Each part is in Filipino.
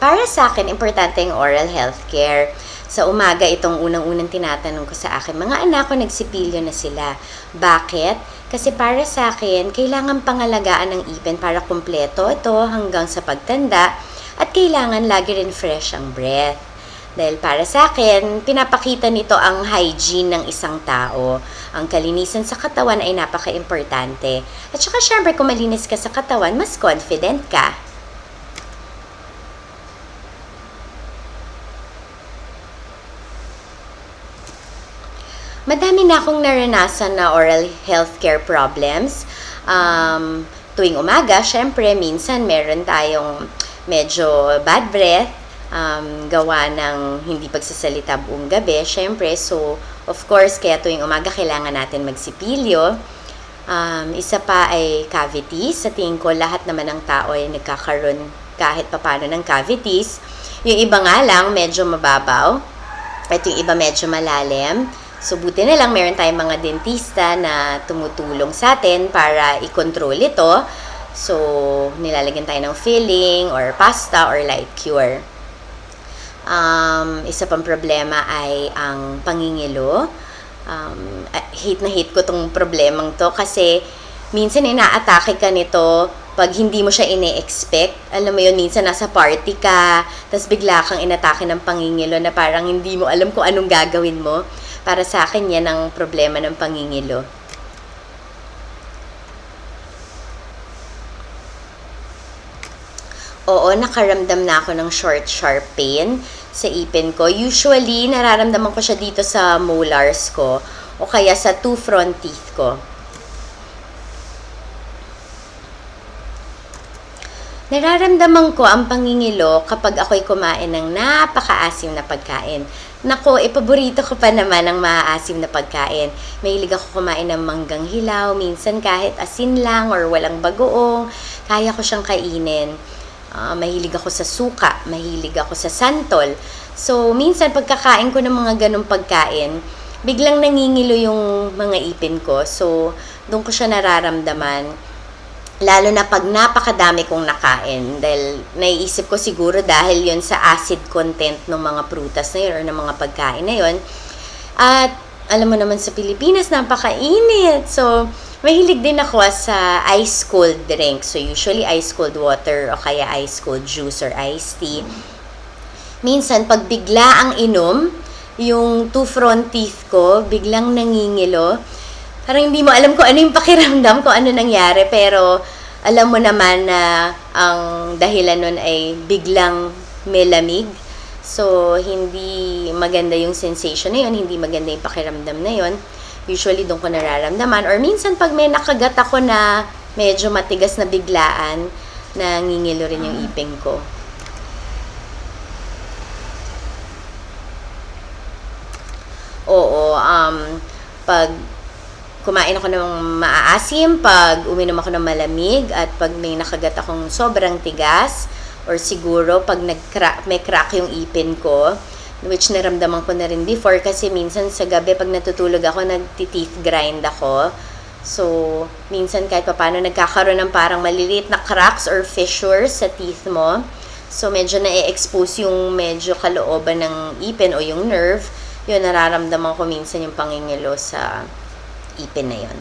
Para sa akin, importante yung oral health care. Sa umaga, itong unang-unang tinatanong ko sa akin, mga anak ko nagsipilyo na sila. Bakit? Kasi para sa akin, kailangan pangalagaan ng ipin para kumpleto ito hanggang sa pagtanda at kailangan lagi rin fresh ang breath. Dahil para sa akin, pinapakita nito ang hygiene ng isang tao. Ang kalinisan sa katawan ay napaka-importante. At saka syempre kung malinis ka sa katawan, mas confident ka. Madami na akong naranasan na oral healthcare problems. Tuwing umaga, syempre, minsan meron tayong medyo bad breath, gawa ng hindi pagsasalita buong gabi, syempre. So, of course, kaya tuwing umaga kailangan natin magsipilyo. Isa pa ay cavities. Sa tingin ko, lahat naman ng tao ay nagkakaroon kahit papano ng cavities. Yung iba nga lang, medyo mababaw. At yung iba medyo malalim. So, buti na lang meron tayong mga dentista na tumutulong sa atin para i-control ito. So, nilalagyan tayo ng filling or pasta or light cure. Isa pang problema ay ang pangingilo. Hate na hate ko tong problemang to kasi minsan inaatake ka nito pag hindi mo siya ine-expect. Alam mo yun, minsan nasa party ka, tapos bigla kang inatake ng pangingilo na parang hindi mo alam kung anong gagawin mo. Para sa akin, yan ang problema ng pangingilo. Oo, nakaramdam na ako ng short, sharp pain sa ipin ko. Usually, nararamdaman ko siya dito sa molars ko o kaya sa two front teeth ko. Nararamdaman ko ang pangingilo kapag ako'y kumain ng napakaasim na pagkain. Nako, paborito ko pa naman ang maaasim na pagkain. Mahilig ako kumain ng manggang hilaw, minsan kahit asin lang or walang bagoong, kaya ko siyang kainin. Mahilig ako sa suka, mahilig ako sa santol. So, minsan pagkakain ko ng mga ganong pagkain, biglang nangingilo yung mga ipin ko. So, doon ko siya nararamdaman. Lalo na pag napakadami kong nakain. Dahil naiisip ko siguro dahil yon sa acid content ng mga prutas na yun or ng mga pagkain na yun. At alam mo naman sa Pilipinas, napakainit. So, mahilig din ako sa ice cold drink. So, usually ice cold water o kaya ice cold juice or iced tea. Minsan, pag bigla ang inom, yung two front teeth ko, biglang nangingilo. Parang hindi mo alam kung ano yung pakiramdam, kung ano nangyari, pero alam mo naman na ang dahilan nun ay biglang may lamig. So, hindi maganda yung sensation na yun, hindi maganda yung pakiramdam na yun. Usually, doon ko nararamdaman. Or minsan, pag may nakagat ako na medyo matigas na biglaan, nangingilo rin yung ipin ko. Oo, pag kumain ako ng maaasim, pag uminom ako ng malamig, at pag may nakagat akong sobrang tigas, or siguro pag may crack yung ipin ko, which naramdaman ko na rin before, kasi minsan sa gabi pag natutulog ako, nagti-teeth grind ako. So, minsan kahit paano nagkakaroon ng parang maliliit na cracks or fissures sa teeth mo. So, medyo na-expose yung medyo kalooban ng ipin o yung nerve. Yun, nararamdaman ko minsan yung pangingilo sa ipin na yun.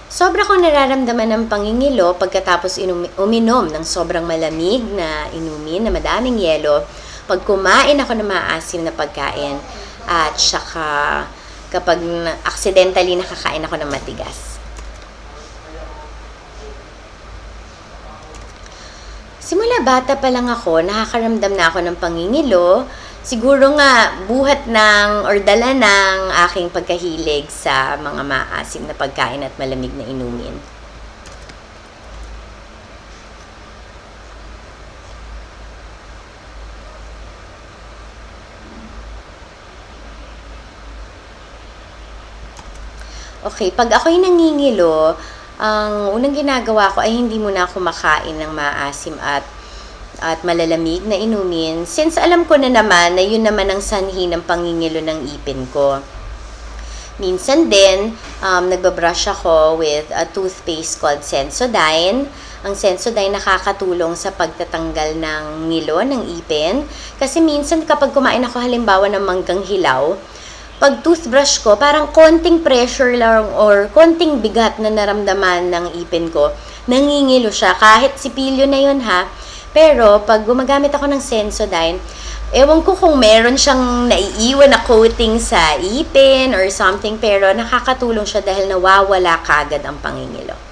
Sobra ko nararamdaman ng pangingilo pagkatapos uminom ng sobrang malamig na inumin na madaming yelo, pag kumain ako ng maasim na pagkain, at saka kapag accidentally nakakain ako ng matigas. Simula bata pa lang ako, nakakaramdam na ako ng pangingilo. Siguro nga, buhat ng or dala ng aking pagkahilig sa mga maasim na pagkain at malamig na inumin. Okay, pag ako'y nangingilo, ang unang ginagawa ko ay hindi muna ako makain ng maasim at malalamig na inumin, since alam ko na naman na yun naman ang sanhi ng pangingilo ng ipin ko. Minsan din, nagbabrush ako with a toothpaste called Sensodyne. Ang Sensodyne nakakatulong sa pagtatanggal ng ngilo, ng ipin. Kasi minsan kapag kumain ako halimbawa ng manggang hilaw, pag toothbrush ko, parang konting pressure lang or konting bigat na naramdaman ng ipin ko, nangingilo siya. Kahit sipilyo na yun ha. Pero pag gumagamit ako ng Sensodyne, ewan ko kung meron siyang naiiwan na coating sa ipin or something, pero nakakatulong siya dahil nawawala kagad ang pangingilo.